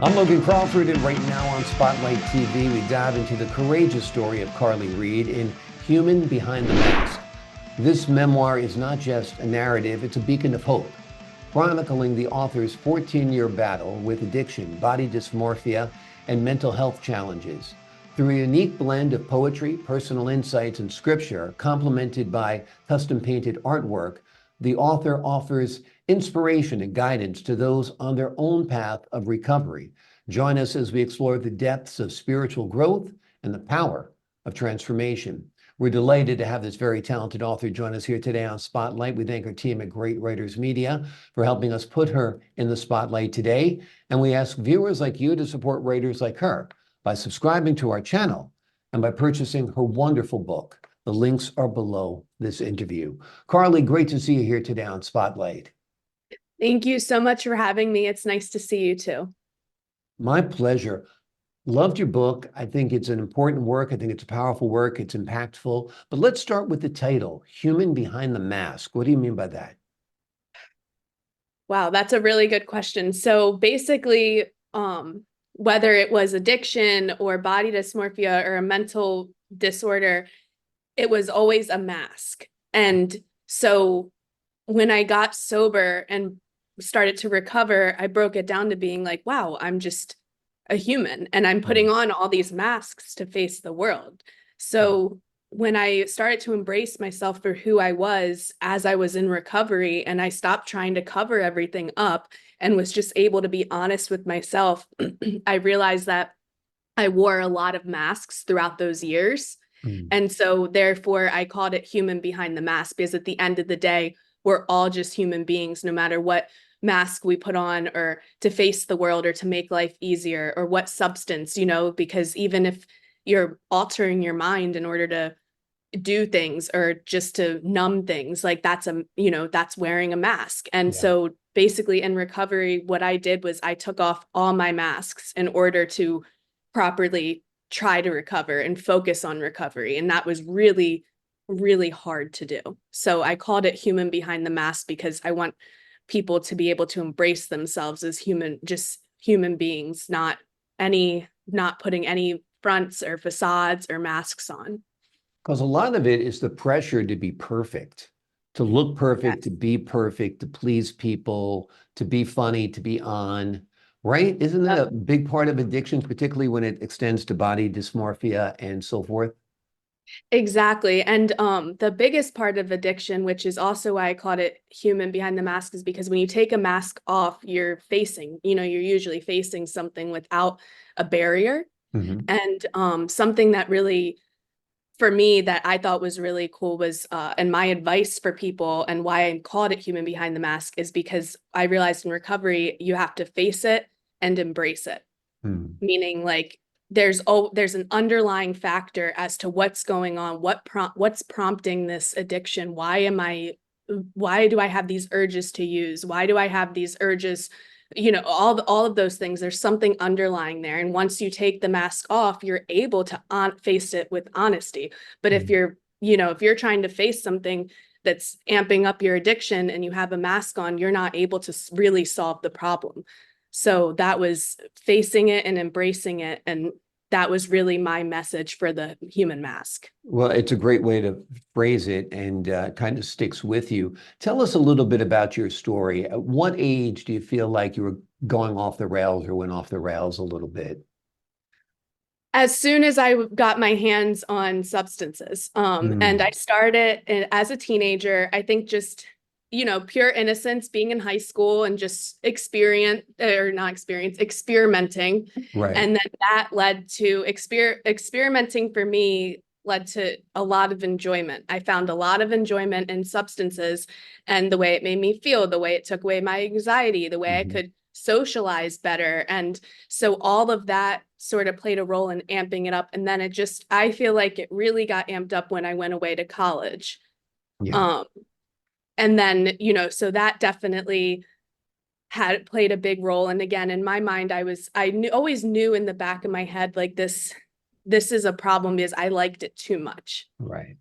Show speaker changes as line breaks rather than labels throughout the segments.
I'm Logan Crawford, and right now on Spotlight TV, we dive into the courageous story of Carly Reed in Human Behind the Mask. This memoir is not just a narrative, it's a beacon of hope, chronicling the author's 14-year battle with addiction, body dysmorphia, and mental health challenges. Through a unique blend of poetry, personal insights, and scripture, complemented by custom-painted artwork, the author offers inspiration and guidance to those on their own path of recovery. Join us as we explore the depths of spiritual growth and the power of transformation. We're delighted to have this very talented author join us here today on Spotlight. We thank our team at Great Writers Media for helping us put her in the spotlight today. And we ask viewers like you to support writers like her by subscribing to our channel and by purchasing her wonderful book. The links are below this interview. Carly, great to see you here today on Spotlight.
Thank you so much for having me. It's nice to see you too.
My pleasure. Loved your book. I think it's an important work. I think it's a powerful work. It's impactful. But let's start with the title, Human Behind the Mask. What do you mean by that?
Wow, that's a really good question. So basically, whether it was addiction or body dysmorphia or a mental disorder, it was always a mask. And so when I got sober and started to recover, I broke it down to being like, wow, I'm just a human and I'm putting on all these masks to face the world. So when I started to embrace myself for who I was as I was in recovery, and I stopped trying to cover everything up and was just able to be honest with myself, I realized that I wore a lot of masks throughout those years. And so therefore I called it Human Behind the Mask, because at the end of the day, we're all just human beings, no matter what mask we put on or to face the world or to make life easier or what substance, because even if you're altering your mind in order to do things or just to numb things, like that's wearing a mask. And so basically in recovery, what I did was I took off all my masks in order to properly try to recover and focus on recovery. And that was really, really hard to do. So I called it Human Behind the Mask because I want people to be able to embrace themselves as just human beings, not putting any fronts or facades or masks on.
Because a lot of it is the pressure to be perfect, to look perfect, to be perfect, to please people, to be funny, to be on. Right? Isn't that a big part of addiction, particularly when it extends to body dysmorphia and so forth?
Exactly. And the biggest part of addiction, which is also why I called it Human Behind the Mask, is because when you take a mask off, you're usually facing something without a barrier. And something that really, for me, that I thought was really cool was, and my advice for people and why I called it Human Behind the Mask, is because I realized in recovery, you have to face it and embrace it. Meaning like there's an underlying factor as to what's going on, what's prompting this addiction. Why do I have these urges to use? Why do I have these urges? All of those things, there's something underlying there. And once you take the mask off, you're able to face it with honesty. But if you're trying to face something that's amping up your addiction and you have a mask on, you're not able to really solve the problem. So that was facing it and embracing it. And that was really my message for the human mask.
Well, it's a great way to phrase it and kind of sticks with you. Tell us a little bit about your story. At what age do you feel like you were going off the rails or went off the rails a little bit?
As soon as I got my hands on substances, and I started as a teenager, I think just, pure innocence, being in high school and just experimenting.
Right.
And then that led to experimenting for me led to a lot of enjoyment. I found a lot of enjoyment in substances and the way it made me feel, the way it took away my anxiety, the way I could socialize better. And so all of that sort of played a role in amping it up. And then I feel like it really got amped up when I went away to college. And then, so that definitely had played a big role. And again, in my mind, always knew in the back of my head, like this is a problem because I liked it too much.
Right.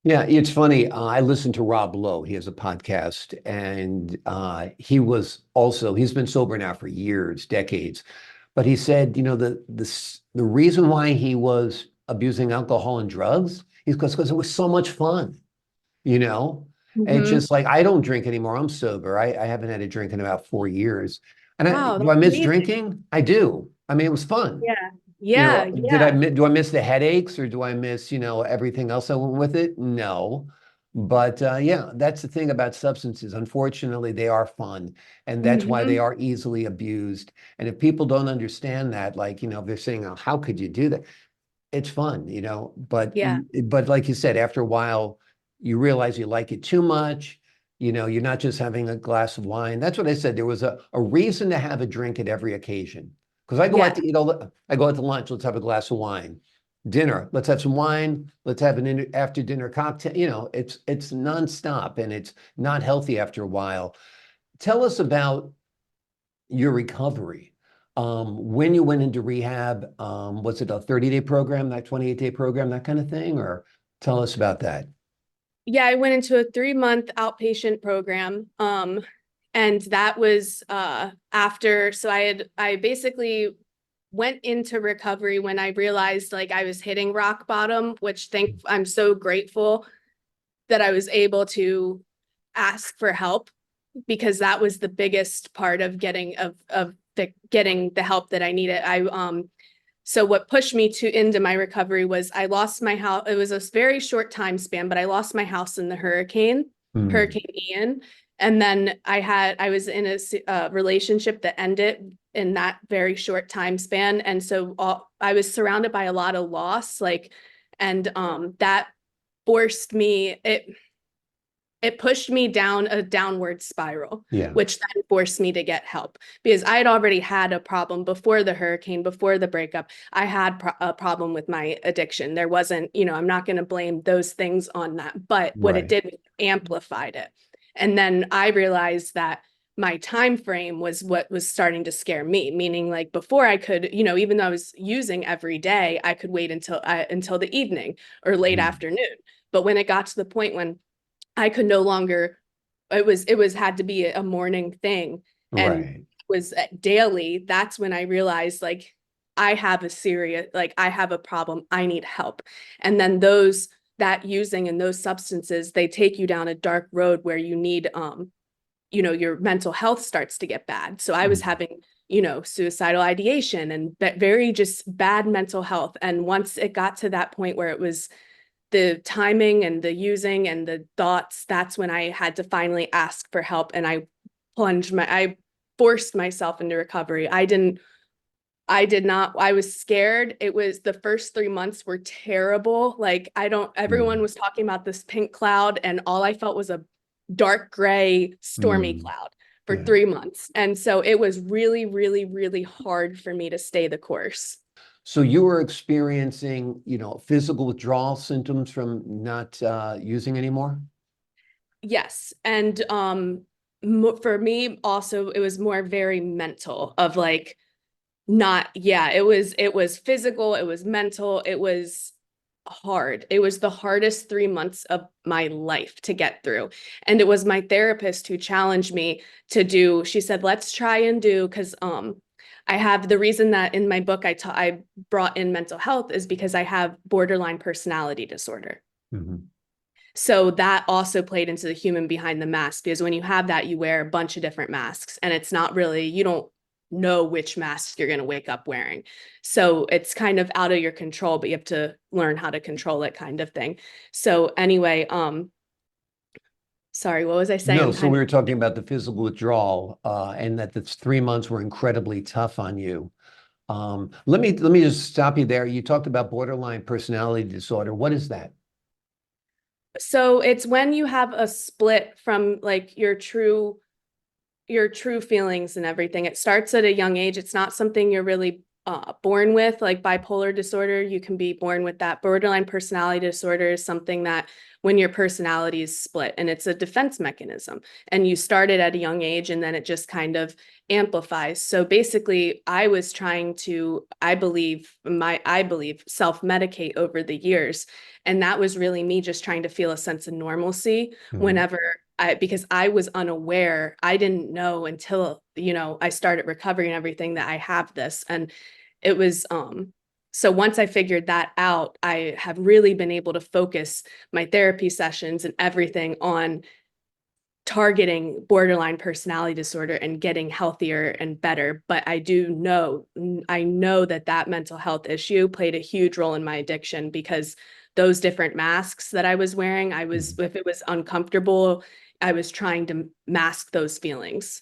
Yeah, it's funny. I listen to Rob Lowe. He has a podcast, and he's been sober now for years, decades. But he said, the reason why he was abusing alcohol and drugs is because it was so much fun, you know? And it's
Hmm.
just like I don't drink anymore. I'm sober. I haven't had a drink in about 4 years. And
Wow,
do I
that's
miss
amazing.
drinking? I do. I mean, it was fun.
Yeah. Yeah. Yeah.
Do I miss the headaches or do I miss, everything else that went with it? No. But yeah, that's the thing about substances. Unfortunately, they are fun, and that's why they
Hmm.
are easily abused. And if people don't understand that, like, they're saying, "Oh, how could you do that?" It's fun,
Yeah.
but like you said, after a while, you realize you like it too much. You're not just having a glass of wine. That's what I said. There was a reason to have a drink at every occasion. Because I go out
Yeah.
to eat I go out to lunch, let's have a glass of wine. Dinner, let's have some wine, let's have an after dinner cocktail. It's nonstop and it's not healthy after a while. Tell us about your recovery. When you went into rehab, was it a 30-day program, that 28-day program, that kind of thing? Or tell us about that.
Yeah, I went into a 3-month outpatient program. And that was after, so I basically went into recovery when I realized like I was hitting rock bottom, which I'm so grateful that I was able to ask for help, because that was the biggest part of getting the help that I needed. So what pushed me to into my recovery was I lost my house. It was a very short time span, but I lost my house in the
Hmm.
Hurricane Ian. And then I was in a relationship that ended in that very short time span. And so I was surrounded by a lot of loss, and that forced me, it pushed me down a downward spiral,
Yeah.
which then forced me to get help, because I had already had a problem before the hurricane, before the breakup. I had a problem with my addiction. There wasn't, I'm not going to blame those things on that, but what it
Right.
did amplified it. And then I realized that my time frame was what was starting to scare me, meaning like before I could, even though I was using every day, I could wait until the evening or late
Mhm.
afternoon. But when it got to the point when I could no longer, it was had to be a morning thing, and
Right.
was daily. That's when I realized like I have a problem, I need help. And then that using and those substances, they take you down a dark road where you need your mental health starts to get bad. So I was
Mhm.
having suicidal ideation and very just bad mental health. And once it got to that point where it was the timing and the using and the thoughts, that's when I had to finally ask for help. And I forced myself into recovery. I did not, I was scared. It was the first 3 months were terrible. Like everyone
Mhm.
was talking about this pink cloud, and all I felt was a dark gray stormy
Mhm.
cloud for
Yeah.
3 months. And so it was really, really, really hard for me to stay the course.
So you were experiencing, physical withdrawal symptoms from not using anymore?
Yes. And for me also it was more very mental of like not yeah, it was physical, it was mental, it was hard. It was the hardest 3 months of my life to get through. And it was my therapist who challenged me to do, she said, let's try and do, because I have the reason that in my book I brought in mental health is because I have borderline personality disorder.
Mhm.
So that also played into the human behind the mask, because when you have that, you wear a bunch of different masks, and it's not really, you don't know which mask you're going to wake up wearing. So it's kind of out of your control, but you have to learn how to control it, kind of thing. So anyway, sorry, what was I saying?
No,
I'm
so
kind
we
of
were talking about the physical withdrawal, and that the 3 months were incredibly tough on you. Let me just stop you there. You talked about borderline personality disorder. What is that?
so it's when you have a split from like your true feelings and everything. It starts at a young age. It's not something you're really born with, like bipolar disorder. You can be born with that. Borderline personality disorder is something that when your personality is split, and it's a defense mechanism, and you start it at a young age and then it just kind of amplifies. So basically, I was trying to, I believe, self-medicate over the years. And that was really me just trying to feel a sense of normalcy whenever because I was unaware. I didn't know until, I started recovery and everything that I have this. And it was, so once I figured that out, I have really been able to focus my therapy sessions and everything on targeting borderline personality disorder and getting healthier and better. But I know that mental health issue played a huge role in my addiction, because those different masks that I was wearing, if it was uncomfortable, I was trying to mask those feelings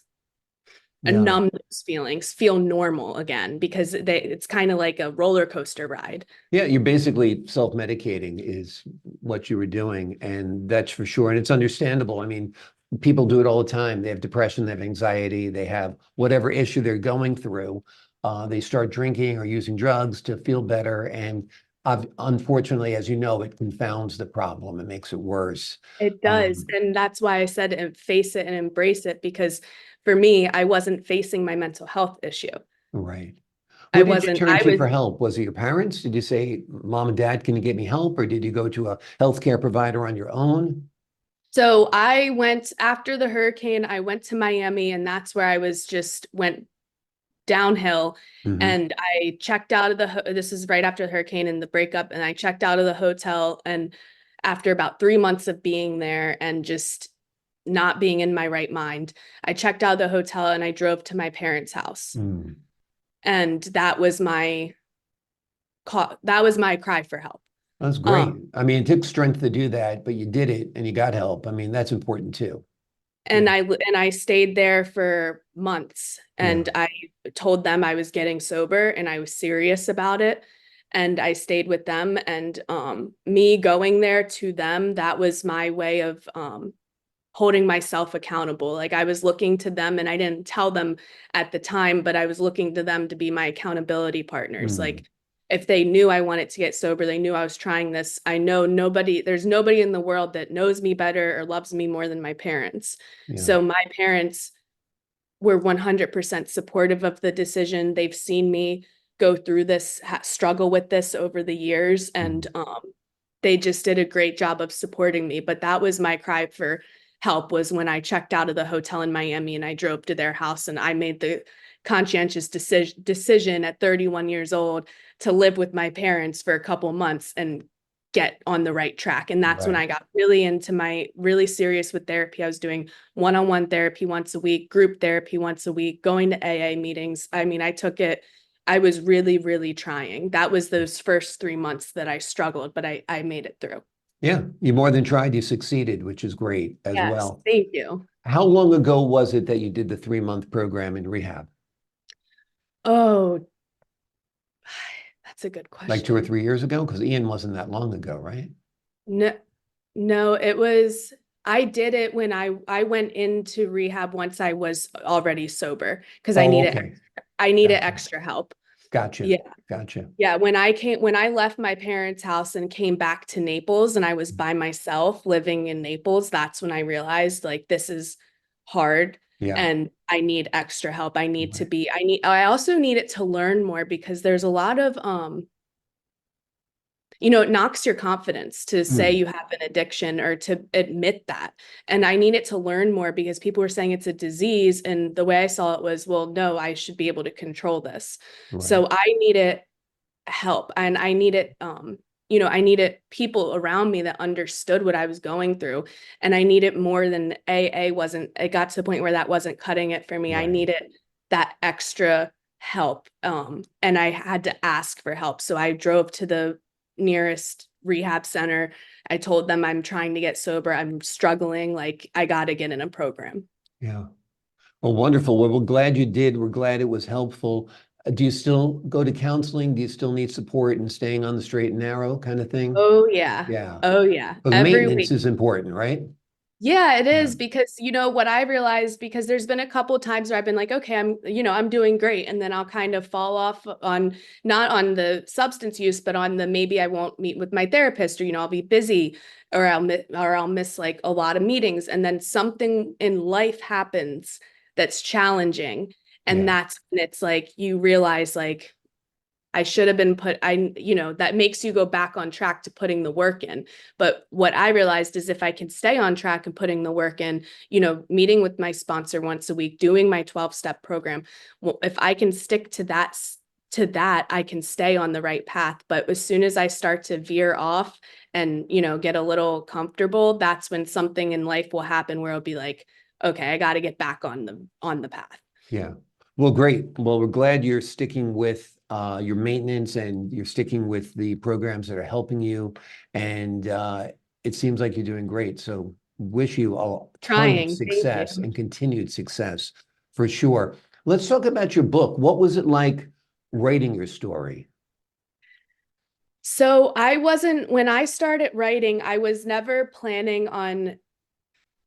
and
Yeah.
numb those feelings, feel normal again, because it's kind of like a roller coaster ride.
Yeah, you're basically self-medicating is what you were doing, and that's for sure. And it's understandable. I mean, people do it all the time. They have depression, they have anxiety, they have whatever issue they're going through. They start drinking or using drugs to feel better. And unfortunately, as you know, it confounds the problem. It makes it worse.
It does.
Um,
And that's why I said face it and embrace it, because for me, I wasn't facing my mental health issue.
right.
I
Who did you
wasn't,
turn
I
to
was,
for help? Was it your parents? Did you say, Mom and Dad, can you get me help? Or did you go to a healthcare provider on your own?
so I went after the hurricane, I went to Miami, and that's where I was just went downhill.
Hmm.
And I checked out of this is right after the hurricane and the breakup. And I checked out of the hotel. And after about 3 months of being there and just not being in my right mind, I checked out of the hotel and I drove to my parents' house.
Mm.
And that was my cry for help.
That's
Um,
great. I mean, it took strength to do that, but you did it and you got help. I mean, that's important too.
and
Yeah.
I stayed there for months,
Yeah.
and I told them I was getting sober and I was serious about it. And I stayed with them, and me going there to them, that was my way of holding myself accountable. Like, I was looking to them, and I didn't tell them at the time, but I was looking to them to be my accountability partners.
Mm.
Like, if they knew I wanted to get sober, they knew I was trying this. I know there's nobody in the world that knows me better or loves me more than my parents.
Yeah.
So my parents were 100% supportive of the decision. They've seen me go through this, struggle with this over the years, and
Mm.
they just did a great job of supporting me. But that was my cry for help, was when I checked out of the hotel in Miami and I drove to their house, and I made the conscientious decision at 31 years old to live with my parents for a couple months and get on the right track. And that's when
Right.
I got really serious with therapy. I was doing one-on-one therapy once a week, group therapy once a week, going to AA meetings. I mean, I was really, really trying. That was those first 3 months that I struggled, but I made it through.
Yeah. You more than tried, you succeeded, which is great as
Yes,
well.
thank you.
How long ago was it that you did the 3-month program in rehab?
Oh, that's a good
Like 2 or
question.
3 years ago? Because Ian wasn't that long ago, right?
No, no, I did it when I went into rehab once I was already sober, because
Oh, okay.
I needed
Gotcha.
extra help.
Gotcha.
Yeah.
Gotcha.
Yeah, when I left my parents' house and came back to Naples and I was by myself living in Naples, that's when I realized, like, this is hard
Yeah.
and I need extra help.
Right.
I also need it to learn more, because there's a lot of it knocks your confidence to say
Mm.
you have an addiction or to admit that. And I need it to learn more, because people were saying it's a disease. And the way I saw it was, well, no, I should be able to control this.
Right.
So I needed help, and I needed people around me that understood what I was going through. And I needed more than it got to the point where that wasn't cutting it for me. I
Right.
needed that extra help. And I had to ask for help. So I drove to the nearest rehab center. I told them I'm trying to get sober. I'm struggling. Like, I got to get in a program.
Yeah. Well, wonderful. Well, we're glad you did. We're glad it was helpful. Do you still go to counseling? Do you still need support in staying on the straight and narrow kind of thing?
Oh yeah.
Yeah.
Oh yeah.
Because
Every
maintenance
week.
is important, right?
Yeah, it
Yeah.
is because what I realized, because there's been a couple times where I've been like, okay, I'm doing great, and then I'll kind of fall off on, not on the substance use, but on the, maybe I won't meet with my therapist, or I'll be busy, or I'll miss like a lot of meetings, and then something in life happens that's challenging, and
Yeah.
that's when it's like you realize like I should have been that makes you go back on track to putting the work in. But what I realized is if I can stay on track and putting the work in, meeting with my sponsor once a week, doing my 12-step program, well, if I can stick to that, I can stay on the right path. But as soon as I start to veer off and, get a little comfortable, that's when something in life will happen where it'll be like, okay, I got to get back on the path.
Yeah. Well, great. Well, we're glad you're sticking with your maintenance and you're sticking with the programs that are helping you. And it seems like you're doing great. So wish you a ton of
Trying. Thank you.
success and continued success for sure. Let's talk about your book. What was it like writing your story?
So when I started writing, I was never planning on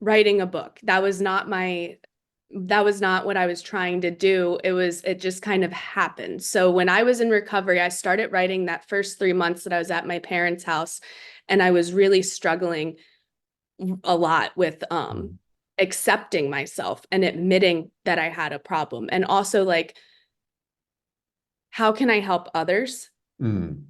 writing a book. That was not what I was trying to do. It just kind of happened. So when I was in recovery, I started writing that first 3 months that I was at my parents' house, and I was really struggling a lot with
Mm.
accepting myself and admitting that I had a problem. And also like, how can I help others?
Mm.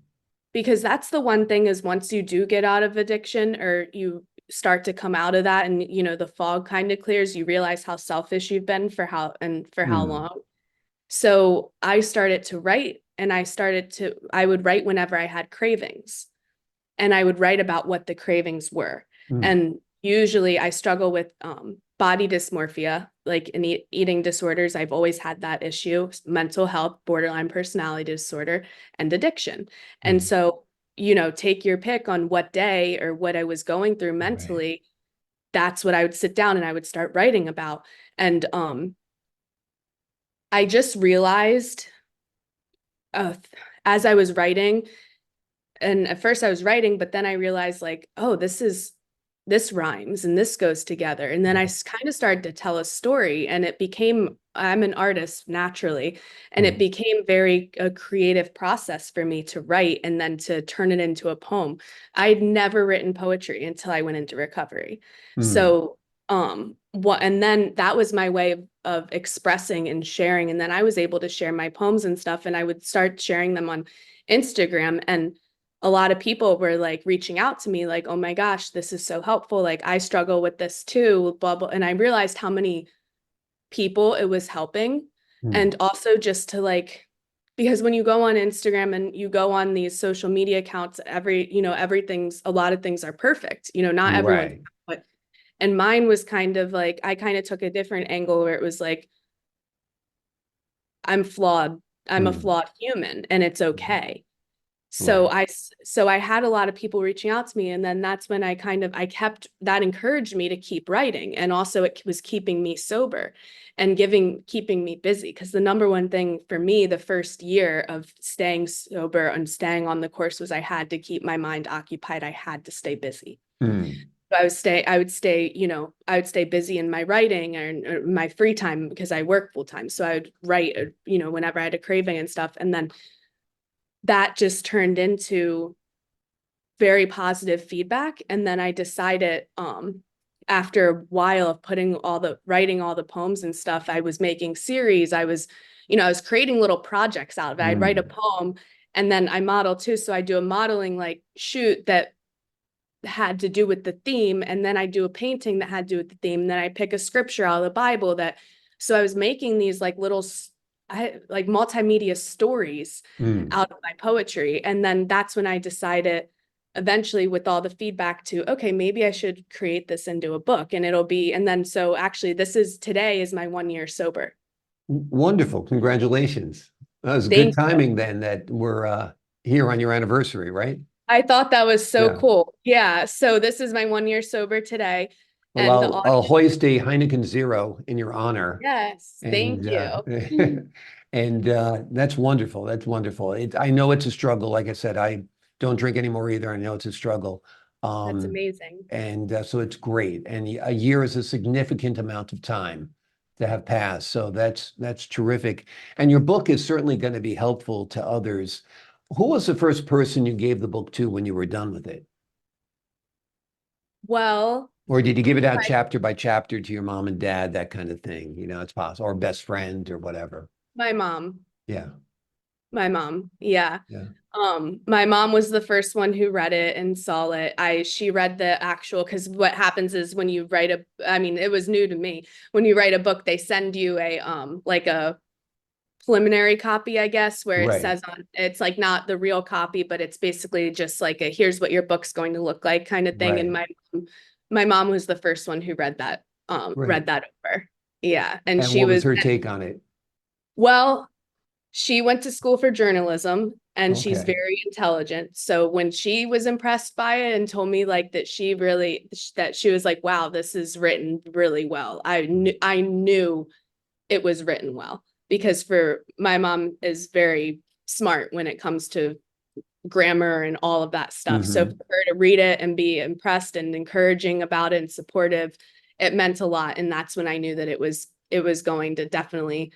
Because that's the one thing, is once you do get out of addiction, or you start to come out of that, and the fog kind of clears, you realize how selfish you've been for how
Mm.
long. So I started to write, and I would write whenever I had cravings, and I would write about what the cravings were.
Mm.
And usually I struggle with body dysmorphia, like in eating disorders. I've always had that issue, mental health, borderline personality disorder, and addiction. And
Mm.
so, take your pick on what day or what I was going through
Right.
mentally. That's what I would sit down and I would start writing about. And I just realized, uh, as I was writing, and at first I was writing, but then I realized like, oh, this rhymes and this goes together. And then I
Yeah.
kind of started to tell a story, and I'm an artist naturally, and it
Mm.
became very a creative process for me to write and then to turn it into a poem. I'd never written poetry until I went into recovery.
Mm.
So and then that was my way of expressing and sharing. And then I was able to share my poems and stuff, and I would start sharing them on Instagram, and a lot of people were like reaching out to me like, oh my gosh, this is so helpful. Like I struggle with this too, blah, blah. And I realized how many people it was helping.
Mm.
And also just to like, because when you go on Instagram and you go on these social media accounts, a lot of things are perfect, not everyone's,
Right.
but, and mine was kind of like, I kind of took a different angle where it was like, I'm flawed. I'm a
Mm.
flawed human, and it's
Mm.
okay. So
Right.
I had a lot of people reaching out to me, and then that's when I kept that, encouraged me to keep writing, and also it was keeping me sober and keeping me busy, because the number one thing for me the first year of staying sober and staying on the course was I had to keep my mind occupied. I had to stay busy.
Mm.
So I would stay busy in my writing or my free time, because I work full time. So I would write, whenever I had a craving and stuff. And then that just turned into very positive feedback. And then I decided, after a while of writing all the poems and stuff, I was making series. I was creating little projects out of it. I'd write a
Mm.
poem, and then I model too. So I do a modeling like shoot that had to do with the theme, and then I do a painting that had to do with the theme, and then I pick a scripture out of the Bible so I was making these like like multimedia stories
Mm.
out of my poetry. And then that's when I decided, eventually with all the feedback, to okay, maybe I should create this into a book, and then so actually today is my 1 year sober.
Wonderful. Congratulations. That was good
Thank you.
timing then that we're here on your anniversary, right?
I thought that was so
Yeah.
cool. Yeah, so this is my 1 year sober today,
Well,
and the
I'll
audience.
hoist a Heineken Zero in your honor.
Yes,
And
thank you. Mhm.
and that's wonderful. That's wonderful. I know it's a struggle. Like I said, I don't drink anymore either. I know it's a struggle.
That's
Um,
amazing.
and so it's great. And a year is a significant amount of time to have passed. So that's terrific. And your book is certainly going to be helpful to others. Who was the first person you gave the book to when you were done with it?
Well,
Or did you give it out
my,
chapter by chapter to your mom and dad, that kind of thing? It's possible, or best friend or whatever.
my mom,
Yeah,
my mom, yeah.
yeah,
My mom was the first one who read it and saw it. She read the actual, because what happens is when you write I mean, it was new to me. When you write a book, they send you a like a preliminary copy, I guess, where it
right,
says on it's like not the real copy, but it's basically just like a here's what your book's going to look like kind of thing. And
right,
my mom was the first one who read
right.
that over. Yeah. And
And
she
what was
was,
her take on it?
well, she went to school for journalism and she's
Okay,
very intelligent. So when she was impressed by it and told me like that she was like, wow, this is written really well. I knew it was written well because for my mom is very smart when it comes to grammar and all of that stuff. So for
hmm,
her to read it and be impressed and encouraging about it and supportive, it meant a lot. And that's when I knew that it was going to definitely,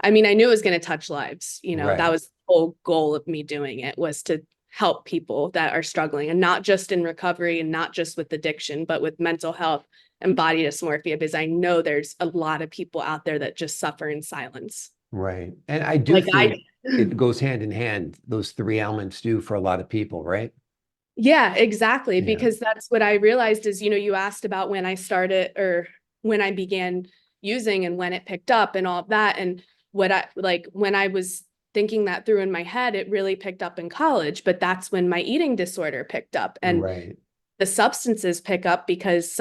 I mean, I knew it was going to touch lives. That
right,
was the whole goal of me doing it, was to help people that are struggling, and not just in recovery and not just with addiction, but with mental health and body dysmorphia, because I know there's a lot of people out there that just suffer in silence.
right. And I do
Like I
think it goes hand in hand. Those three elements do for a lot of people, right?
Yeah, exactly.
Yeah,
Because that's what I realized is, you asked about when I started or when I began using and when it picked up and all of that. And what I like when I was thinking that through in my head, it really picked up in college. But that's when my eating disorder picked up. And
right,
the substances pick up because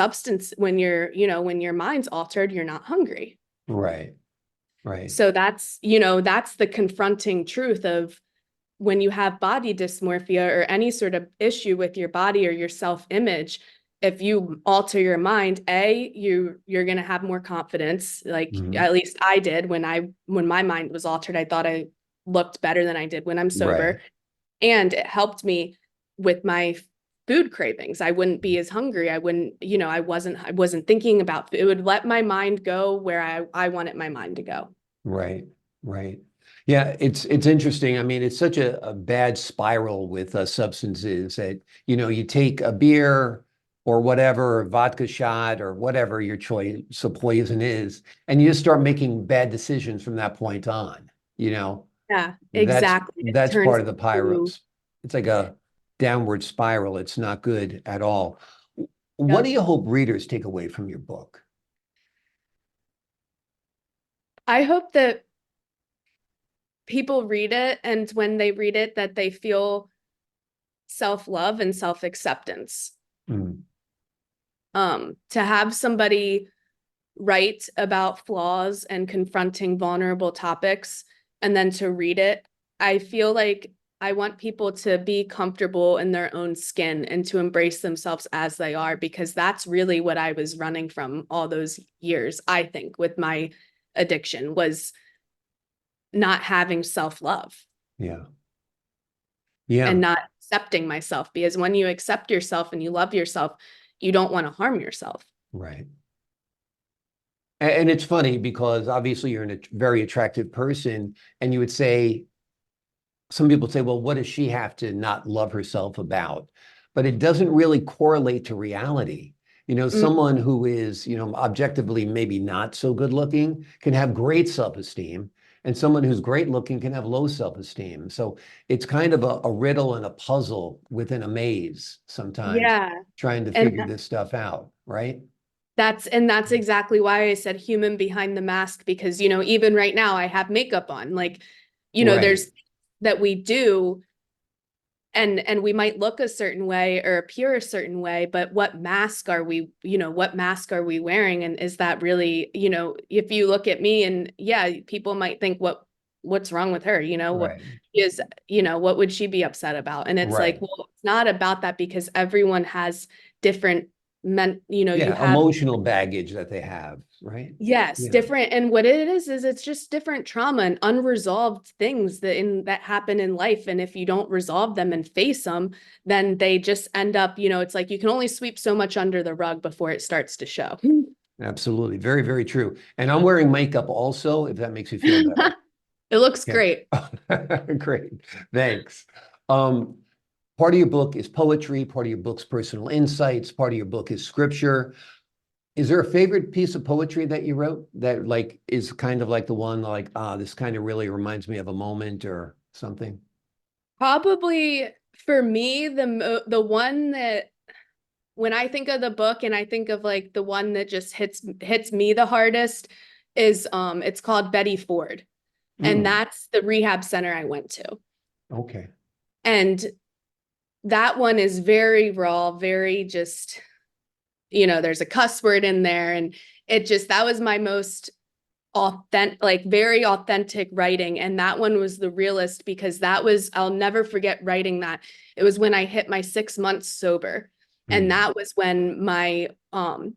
when when your mind's altered, you're not hungry.
right, right.
So that's the confronting truth of when you have body dysmorphia or any sort of issue with your body or your self-image, if you alter your mind, you're going to have more confidence. Like
Hmm,
at least I did when my mind was altered, I thought I looked better than I did when I'm
right,
sober. And it helped me with my food cravings. I wouldn't be as hungry. I wouldn't, I wasn't thinking about it. Would let my mind go where I wanted my mind to go.
right, right. Yeah, it's interesting. I mean, it's such a bad spiral with substances that, you take a beer or whatever, a vodka shot or whatever your choice of poison is, and you just start making bad decisions from that point on, you know.
Yeah,
That's
exactly. It
that's
turns
part of the
into,
pyros. It's like a downward spiral. It's not good at all. What do
yep.
you hope readers take away from your book?
I hope that people read it and when they read it that they feel self-love and self-acceptance.
Mm,
To have somebody write about flaws and confronting vulnerable topics and then to read it, I feel like I want people to be comfortable in their own skin and to embrace themselves as they are, because that's really what I was running from all those years, I think, with my addiction, was not having self-love
yeah. Yeah.
and not accepting myself. Because when you accept yourself and you love yourself, you don't want to harm yourself.
Right. And it's funny because obviously you're a very attractive person, and you would say, some people say, well, what does she have to not love herself about? But it doesn't really correlate to reality.
Mm,
Someone who is, objectively maybe not so good looking can have great self-esteem, and someone who's great looking can have low self-esteem. So it's kind of a riddle and a puzzle within a maze sometimes,
yeah.
trying to
And
figure this stuff out, right?
that's exactly why I said human behind the mask, because, even right now I have makeup on. Like,
Right,
there's that we do and we might look a certain way or appear a certain way, but what mask are we wearing? And is that really, if you look at me and yeah, people might think what's wrong with her? What
right,
is, what would she be upset about? And it's like,
right,
well, it's not about that, because everyone has different you
Yeah,
have.
emotional baggage that they have, right?
Yes,
Yeah,
different. And what it is it's just different trauma and unresolved things that happen in life. And if you don't resolve them and face them, then they just end up, it's like you can only sweep so much under the rug before it starts to show.
absolutely. Very, very true. And I'm wearing makeup also, if that makes you feel better.
It looks
Yeah.
great.
Great. Thanks. Um, Part of your book is poetry, part of your book's personal insights, part of your book is scripture. Is there a favorite piece of poetry that you wrote that like is kind of like the one like, this kind of really reminds me of a moment or something?
Probably for me, the one that when I think of the book and I think of like the one that just hits me the hardest is it's called Betty Ford. And
Mm,
that's the rehab center I went to.
okay.
And that one is very raw, very just, there's a cuss word in there. And that was my most authentic, like very authentic writing. And that one was the realest because I'll never forget writing that. It was when I hit my 6 months sober. And
Mm,
that was when my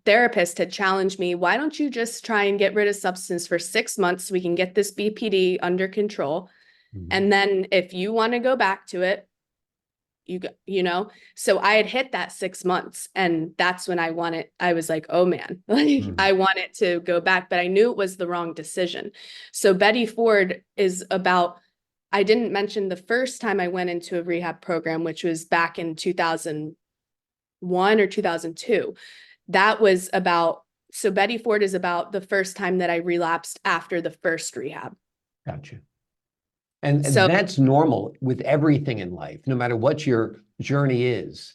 therapist had challenged me, why don't you just try and get rid of substance for 6 months so we can get this BPD under control.
mm,
And then if you want to go back to it, so I had hit that 6 months and that's when I was like, oh man, like
mm.
I wanted to go back, but I knew it was the wrong decision. So Betty Ford is about, I didn't mention the first time I went into a rehab program, which was back in 2001 or 2002. So Betty Ford is about the first time that I relapsed after the first rehab.
Gotcha. And
So
that's normal with everything in life, no matter what your journey is.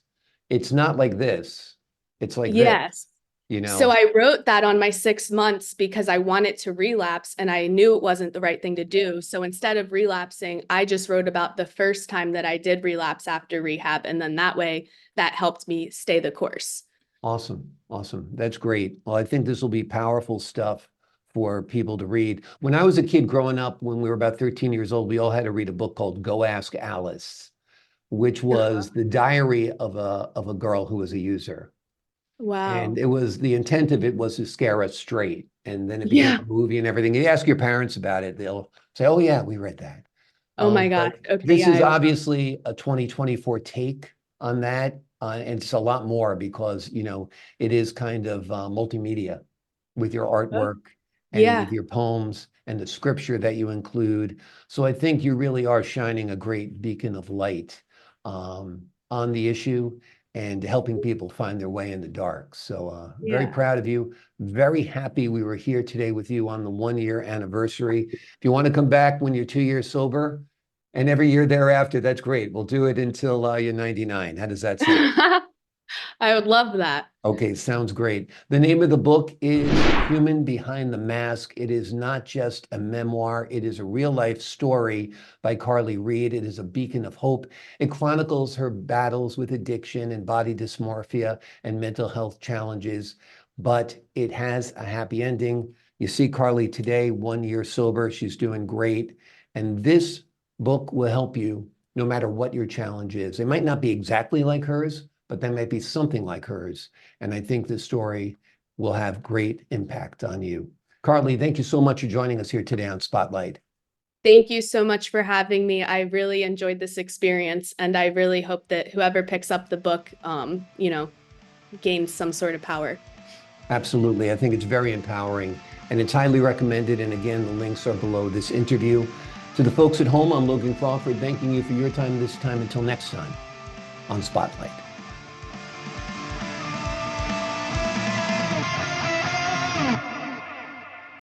It's not like this. It's like this,
yes.
you
So
know?
I wrote that on my 6 months because I wanted to relapse and I knew it wasn't the right thing to do. So instead of relapsing, I just wrote about the first time that I did relapse after rehab. And then that way that helped me stay the course.
Awesome. Awesome. That's great. Well, I think this will be powerful stuff for people to read. When I was a kid growing up, when we were about 13 years old, we all had to read a book called Go Ask Alice, which was the diary of a girl who was a user. And
Wow.
it was the intent of it was to scare us straight. And then it became
Yeah.
a movie and everything. You ask your parents about it, they'll say, "Oh yeah, we read that."
Oh my
But
gosh. Okay.
this
Yeah,
is
I will.
obviously a 2024 take on that, and it's a lot more because it is kind of multimedia with your
Oh,
artwork and with
yeah.
your poems and the scripture that you include. So I think you really are shining a great beacon of light on the issue and helping people find their way in the dark. So very
Yeah.
proud of you. Very happy we were here today with you on the 1 year anniversary. If you want to come back when you're 2 years sober and every year thereafter, that's great. We'll do it until you're 99. How does that sound?
I would love that.
Okay, sounds great. The name of the book is Human Behind the Mask. It is not just a memoir, it is a real life story by Carly Reed. It is a beacon of hope. It chronicles her battles with addiction and body dysmorphia and mental health challenges, but it has a happy ending. You see Carly today, 1 year sober. She's doing great. And this book will help you no matter what your challenge is. It might not be exactly like hers, but that might be something like hers. And I think this story will have great impact on you. Carly, thank you so much for joining us here today on Spotlight.
Thank you so much for having me. I really enjoyed this experience, and I really hope that whoever picks up the book, gains some sort of power.
Absolutely. I think it's very empowering and it's highly recommended. And again, the links are below this interview. To the folks at home, I'm Logan Crawford, thanking you for your time this time. Until next time on Spotlight.